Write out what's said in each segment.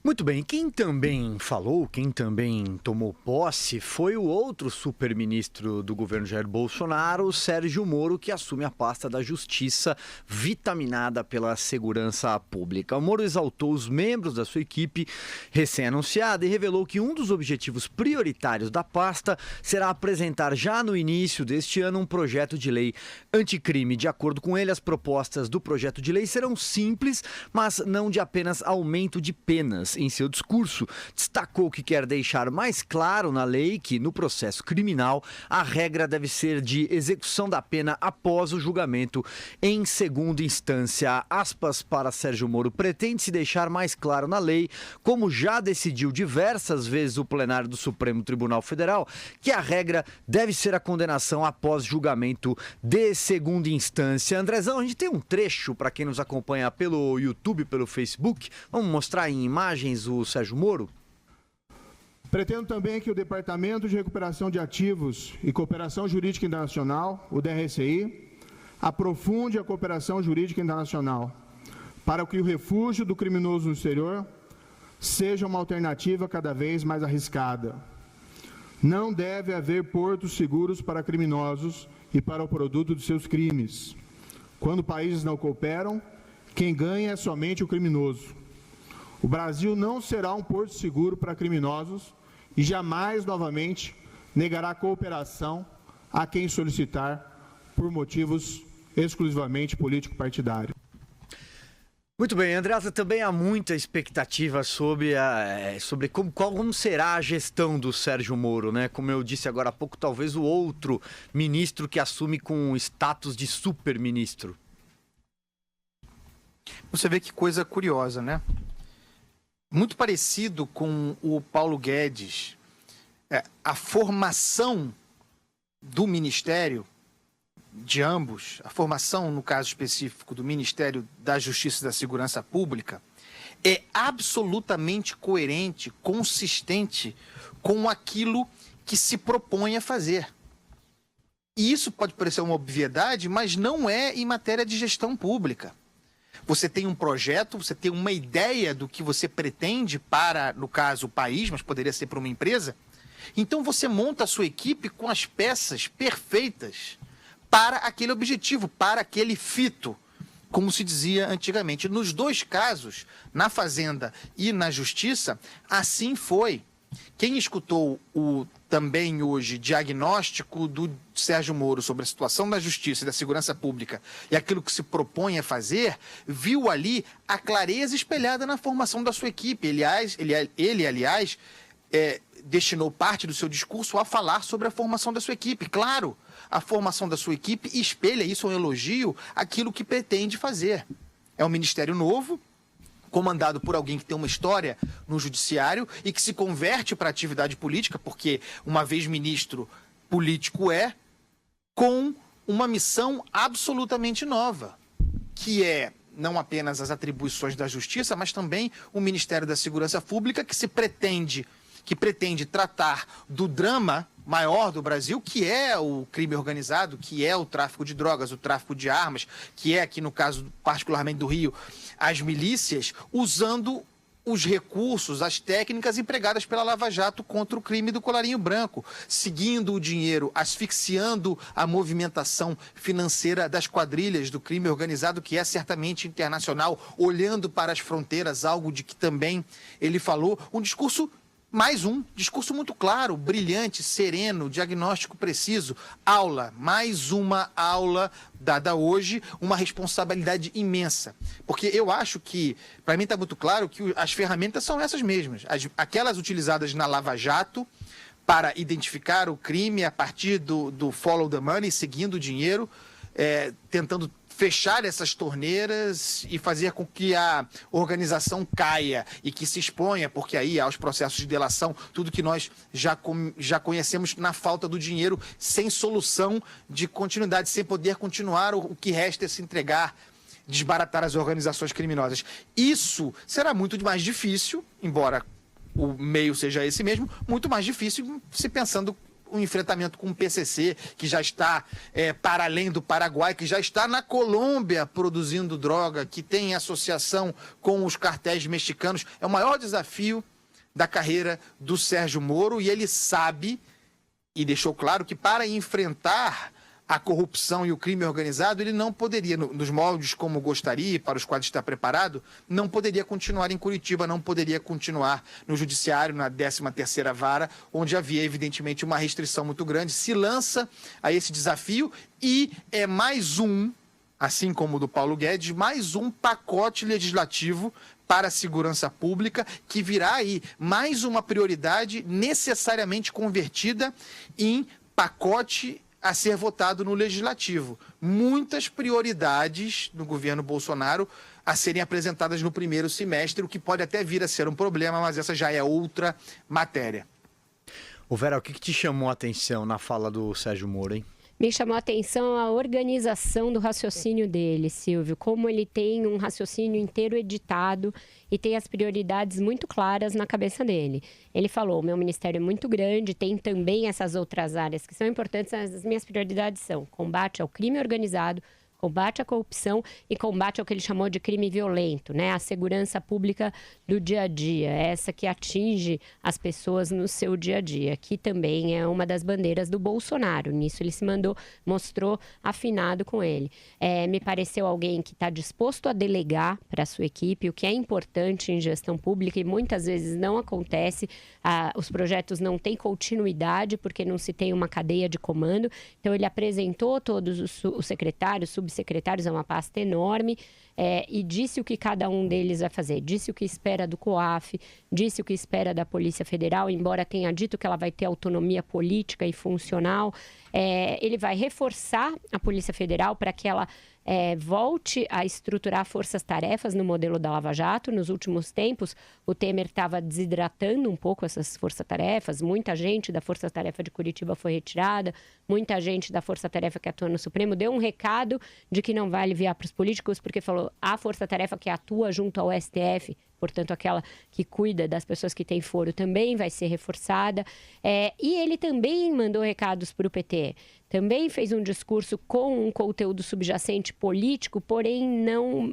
Muito bem, quem também falou, quem também tomou posse foi o outro superministro do governo Jair Bolsonaro, Sérgio Moro, que assume a pasta da Justiça, vitaminada pela segurança pública. O Moro exaltou os membros da sua equipe recém-anunciada e revelou que um dos objetivos prioritários da pasta será apresentar já no início deste ano um projeto de lei anticrime. De acordo com ele, as propostas do projeto de lei serão simples, mas não de apenas aumento de penas. Em seu discurso, destacou que quer deixar mais claro na lei que, no processo criminal, a regra deve ser de execução da pena após o julgamento em segunda instância. Aspas para Sérgio Moro: pretende-se deixar mais claro na lei, como já decidiu diversas vezes o plenário do Supremo Tribunal Federal, que a regra deve ser a condenação após julgamento de segunda instância. Andrezão, a gente tem um trecho para quem nos acompanha pelo YouTube, pelo Facebook. Vamos mostrar em imagem o Sérgio Moro? Pretendo também que o Departamento de Recuperação de Ativos e Cooperação Jurídica Internacional, o DRCI, aprofunde a cooperação jurídica internacional para que o refúgio do criminoso no exterior seja uma alternativa cada vez mais arriscada. Não deve haver portos seguros para criminosos e para o produto de seus crimes. Quando países não cooperam, quem ganha é somente o criminoso. O Brasil não será um porto seguro para criminosos e jamais, novamente, negará cooperação a quem solicitar por motivos exclusivamente político-partidários. Muito bem, Andreasa, também há muita expectativa sobre como será a gestão do Sérgio Moro, né? Como eu disse agora há pouco, talvez o outro ministro que assume com status de super-ministro. Você vê que coisa curiosa, né? Muito parecido com o Paulo Guedes, a formação do Ministério, de ambos, a formação, no caso específico, do Ministério da Justiça e da Segurança Pública, é absolutamente coerente, consistente com aquilo que se propõe a fazer. E isso pode parecer uma obviedade, mas não é em matéria de gestão pública. Você tem um projeto, você tem uma ideia do que você pretende para, no caso, o país, mas poderia ser para uma empresa. Então você monta a sua equipe com as peças perfeitas para aquele objetivo, para aquele fito, como se dizia antigamente. Nos dois casos, na Fazenda e na Justiça, assim foi. Quem escutou o também hoje diagnóstico do Sérgio Moro sobre a situação da justiça e da segurança pública e aquilo que se propõe a fazer, viu ali a clareza espelhada na formação da sua equipe. Aliás, destinou parte do seu discurso a falar sobre a formação da sua equipe. Claro, a formação da sua equipe espelha, isso é um elogio, aquilo que pretende fazer. É um ministério novo, comandado por alguém que tem uma história no judiciário e que se converte para a atividade política, porque uma vez ministro político com uma missão absolutamente nova, que é não apenas as atribuições da Justiça, mas também o Ministério da Segurança Pública, que pretende tratar do drama maior do Brasil, que é o crime organizado, que é o tráfico de drogas, o tráfico de armas, que é, aqui no caso particularmente do Rio, as milícias, usando os recursos, as técnicas empregadas pela Lava Jato contra o crime do colarinho branco, seguindo o dinheiro, asfixiando a movimentação financeira das quadrilhas do crime organizado, que é certamente internacional, olhando para as fronteiras, algo de que também ele falou, um discurso muito claro, brilhante, sereno, diagnóstico preciso, mais uma aula dada hoje, uma responsabilidade imensa. Porque eu acho que, para mim está muito claro que as ferramentas são essas mesmas, aquelas utilizadas na Lava Jato para identificar o crime a partir do follow the money, seguindo o dinheiro, tentando fechar essas torneiras e fazer com que a organização caia e que se exponha, porque aí há os processos de delação, tudo que nós já conhecemos na falta do dinheiro, sem solução de continuidade, sem poder continuar, o que resta é se entregar, desbaratar as organizações criminosas. Isso será muito mais difícil, embora o meio seja esse mesmo, muito mais difícil se pensando o enfrentamento com o PCC, que já está para além do Paraguai, que já está na Colômbia produzindo droga, que tem associação com os cartéis mexicanos. É o maior desafio da carreira do Sérgio Moro, e ele sabe e deixou claro que para enfrentar a corrupção e o crime organizado, ele não poderia, nos moldes como gostaria, para os quais está preparado, não poderia continuar em Curitiba, não poderia continuar no judiciário, na 13ª Vara, onde havia, evidentemente, uma restrição muito grande. Se lança a esse desafio e é mais um, assim como o do Paulo Guedes, mais um pacote legislativo para a segurança pública, que virá aí mais uma prioridade necessariamente convertida em pacote a ser votado no Legislativo. Muitas prioridades no governo Bolsonaro a serem apresentadas no primeiro semestre, o que pode até vir a ser um problema, mas essa já é outra matéria. Ô Vera, o que te chamou a atenção na fala do Sérgio Moro, hein? Me chamou a atenção a organização do raciocínio dele, Silvio. Como ele tem um raciocínio inteiro editado e tem as prioridades muito claras na cabeça dele. Ele falou, meu ministério é muito grande, tem também essas outras áreas que são importantes. As minhas prioridades são combate ao crime organizado, combate à corrupção e combate ao que ele chamou de crime violento, né? A segurança pública do dia a dia, essa que atinge as pessoas no seu dia a dia, que também é uma das bandeiras do Bolsonaro. Nisso ele se mostrou afinado com ele. Me pareceu alguém que está disposto a delegar para a sua equipe, o que é importante em gestão pública e muitas vezes não acontece. Os projetos não têm continuidade porque não se tem uma cadeia de comando. Então ele apresentou todos os secretários, subsecretários, é uma pasta enorme, e disse o que cada um deles vai fazer. Disse o que espera do COAF, disse o que espera da Polícia Federal, embora tenha dito que ela vai ter autonomia política e funcional. Ele vai reforçar a Polícia Federal para que ela volte a estruturar forças-tarefas no modelo da Lava Jato. Nos últimos tempos, o Temer estava desidratando um pouco essas forças-tarefas. Muita gente da força-tarefa de Curitiba foi retirada, muita gente da força-tarefa que atua no Supremo deu um recado de que não vai aliviar para os políticos, porque falou, a força-tarefa que atua junto ao STF, portanto, aquela que cuida das pessoas que têm foro, também vai ser reforçada. E ele também mandou recados para o PT. Também fez um discurso com um conteúdo subjacente político, porém não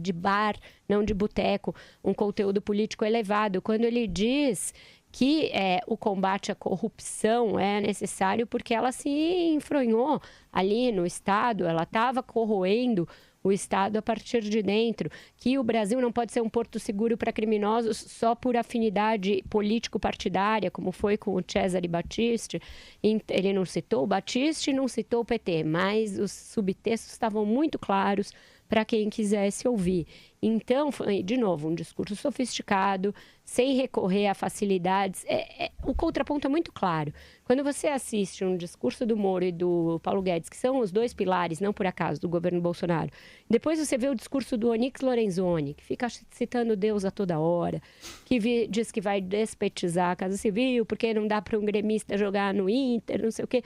de bar, não de boteco, um conteúdo político elevado. Quando ele diz que o combate à corrupção é necessário porque ela se enfronhou ali no Estado, ela estava corroendo o Estado a partir de dentro, que o Brasil não pode ser um porto seguro para criminosos só por afinidade político-partidária, como foi com o Cesare Battisti. Ele não citou o Battisti, não citou o PT, mas os subtextos estavam muito claros para quem quisesse ouvir. Então, foi, de novo, um discurso sofisticado, sem recorrer a facilidades. O contraponto é muito claro. Quando você assiste um discurso do Moro e do Paulo Guedes, que são os dois pilares, não por acaso, do governo Bolsonaro, depois você vê o discurso do Onyx Lorenzoni, que fica citando Deus a toda hora, que diz que vai despetizar a Casa Civil, porque não dá para um gremista jogar no Inter, não sei o quê.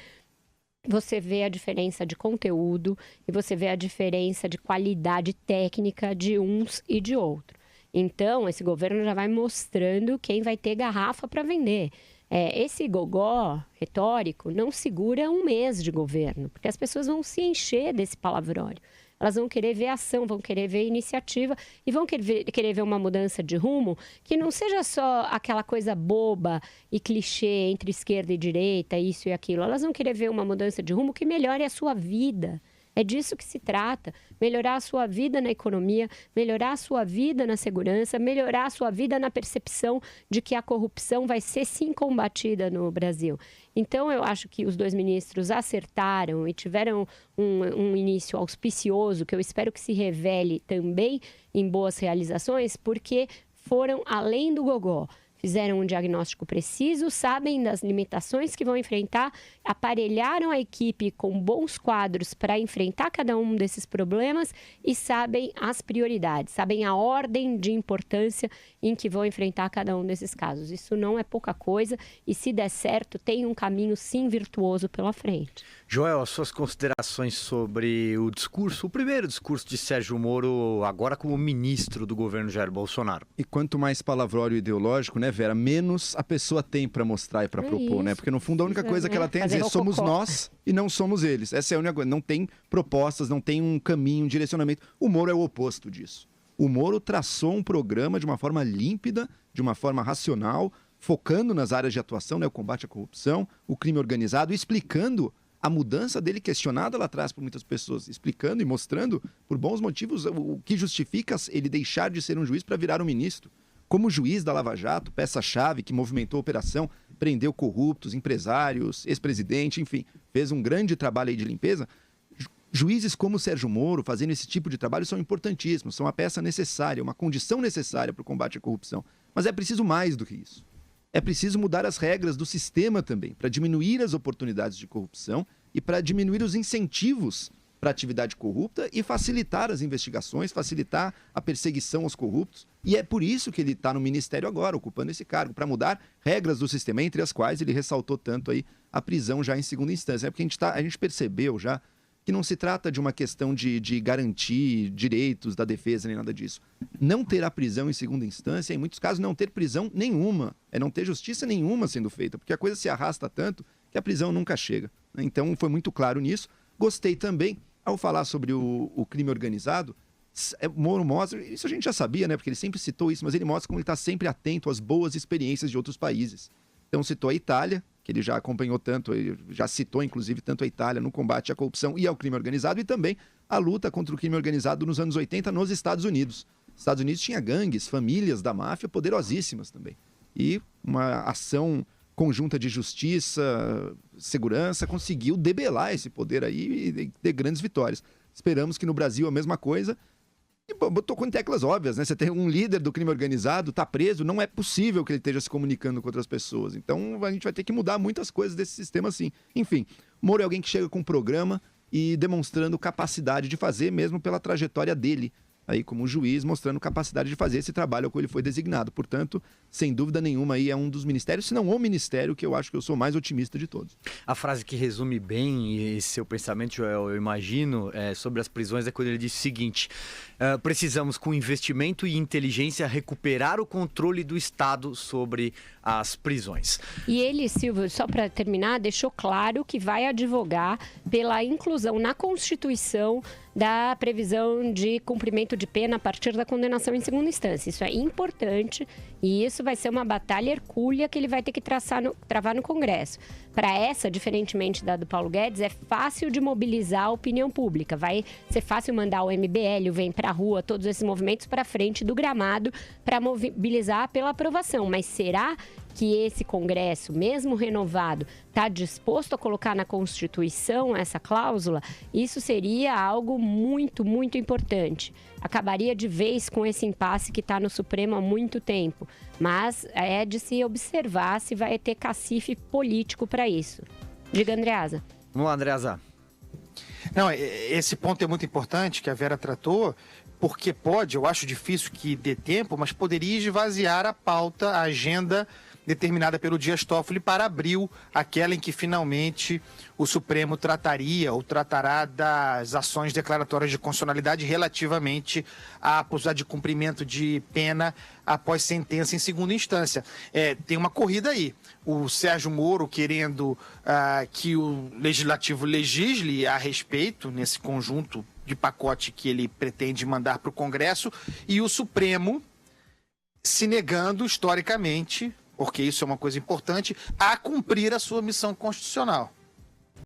Você vê a diferença de conteúdo e você vê a diferença de qualidade técnica de uns e de outros. Então, esse governo já vai mostrando quem vai ter garrafa para vender. Esse gogó retórico não segura um mês de governo, porque as pessoas vão se encher desse palavrório. Elas vão querer ver ação, vão querer ver iniciativa e vão querer ver uma mudança de rumo que não seja só aquela coisa boba e clichê entre esquerda e direita, isso e aquilo. Elas vão querer ver uma mudança de rumo que melhore a sua vida. É disso que se trata. Melhorar a sua vida na economia, melhorar a sua vida na segurança, melhorar a sua vida na percepção de que a corrupção vai ser sim combatida no Brasil. Então, eu acho que os dois ministros acertaram e tiveram um início auspicioso, que eu espero que se revele também em boas realizações, porque foram além do gogó. Fizeram um diagnóstico preciso, sabem das limitações que vão enfrentar, aparelharam a equipe com bons quadros para enfrentar cada um desses problemas e sabem as prioridades, sabem a ordem de importância em que vão enfrentar cada um desses casos. Isso não é pouca coisa e, se der certo, tem um caminho, sim, virtuoso pela frente. Joel, as suas considerações sobre o primeiro discurso de Sérgio Moro, agora como ministro do governo Jair Bolsonaro. E quanto mais palavrório ideológico, né, Vera? Menos a pessoa tem para mostrar e para propor, isso. né? Porque no fundo a única coisa que ela tem é dizer somos nós e não somos eles. Essa é a única coisa. Não tem propostas, não tem um caminho, um direcionamento. O Moro é o oposto disso. O Moro traçou um programa de uma forma límpida, de uma forma racional, focando nas áreas de atuação, né? O combate à corrupção, o crime organizado, explicando a mudança dele questionada lá atrás por muitas pessoas, explicando e mostrando por bons motivos o que justifica ele deixar de ser um juiz para virar um ministro. Como juiz da Lava Jato, peça-chave que movimentou a operação, prendeu corruptos, empresários, ex-presidente, enfim, fez um grande trabalho aí de limpeza. Juízes como o Sérgio Moro fazendo esse tipo de trabalho são importantíssimos, são uma peça necessária, uma condição necessária para o combate à corrupção. Mas é preciso mais do que isso. É preciso mudar as regras do sistema também, para diminuir as oportunidades de corrupção e para diminuir os incentivos para a atividade corrupta e facilitar as investigações, facilitar a perseguição aos corruptos. E é por isso que ele está no Ministério agora, ocupando esse cargo, para mudar regras do sistema, entre as quais ele ressaltou tanto aí a prisão já em segunda instância. É porque a gente percebeu já que não se trata de uma questão de garantir direitos da defesa nem nada disso. Não ter a prisão em segunda instância, em muitos casos, não ter prisão nenhuma. É não ter justiça nenhuma sendo feita, porque a coisa se arrasta tanto que a prisão nunca chega. Então, foi muito claro nisso. Gostei também, ao falar sobre o crime organizado, Moro mostra, isso a gente já sabia, né? Porque ele sempre citou isso, mas ele mostra como ele está sempre atento às boas experiências de outros países. Então, citou a Itália, que ele já acompanhou tanto, ele já citou inclusive tanto a Itália no combate à corrupção e ao crime organizado, e também a luta contra o crime organizado nos anos 80 nos Estados Unidos. Os Estados Unidos tinha gangues, famílias da máfia poderosíssimas também. E uma ação conjunta de justiça, segurança, conseguiu debelar esse poder aí e ter grandes vitórias. Esperamos que no Brasil a mesma coisa. E tocou em teclas óbvias, né? Você tem um líder do crime organizado, está preso, não é possível que ele esteja se comunicando com outras pessoas. Então a gente vai ter que mudar muitas coisas desse sistema assim. Enfim, Moro é alguém que chega com um programa e demonstrando capacidade de fazer, mesmo pela trajetória dele, aí como juiz, mostrando capacidade de fazer esse trabalho ao qual ele foi designado. Portanto, sem dúvida nenhuma, aí é um dos ministérios, se não o ministério, que eu acho que eu sou mais otimista de todos. A frase que resume bem esse seu pensamento, Joel, eu imagino, sobre as prisões, é quando ele disse o seguinte: precisamos, com investimento e inteligência, recuperar o controle do Estado sobre as prisões. E ele, Silvio, só para terminar, deixou claro que vai advogar pela inclusão na Constituição da previsão de cumprimento de pena a partir da condenação em segunda instância. Isso é importante e isso vai ser uma batalha hercúlea que ele vai ter que travar no Congresso. Para essa, diferentemente da do Paulo Guedes, é fácil de mobilizar a opinião pública. Vai ser fácil mandar o MBL, o Vem Pra Rua, todos esses movimentos para frente do gramado para mobilizar pela aprovação. Mas será que esse Congresso, mesmo renovado, está disposto a colocar na Constituição essa cláusula? Isso seria algo muito, muito importante. Acabaria de vez com esse impasse que está no Supremo há muito tempo. Mas é de se observar se vai ter cacife político para isso. Diga, Andreasa. Vamos lá, Andreasa. Não, esse ponto é muito importante que a Vera tratou, porque eu acho difícil que dê tempo, mas poderia esvaziar a pauta, a agenda determinada pelo Dias Toffoli para abril, aquela em que finalmente o Supremo tratará das ações declaratórias de constitucionalidade relativamente à possibilidade de cumprimento de pena após sentença em segunda instância. Tem uma corrida aí. O Sérgio Moro querendo que o Legislativo legisle a respeito nesse conjunto de pacote que ele pretende mandar para o Congresso, e o Supremo se negando historicamente, porque isso é uma coisa importante, a cumprir a sua missão constitucional.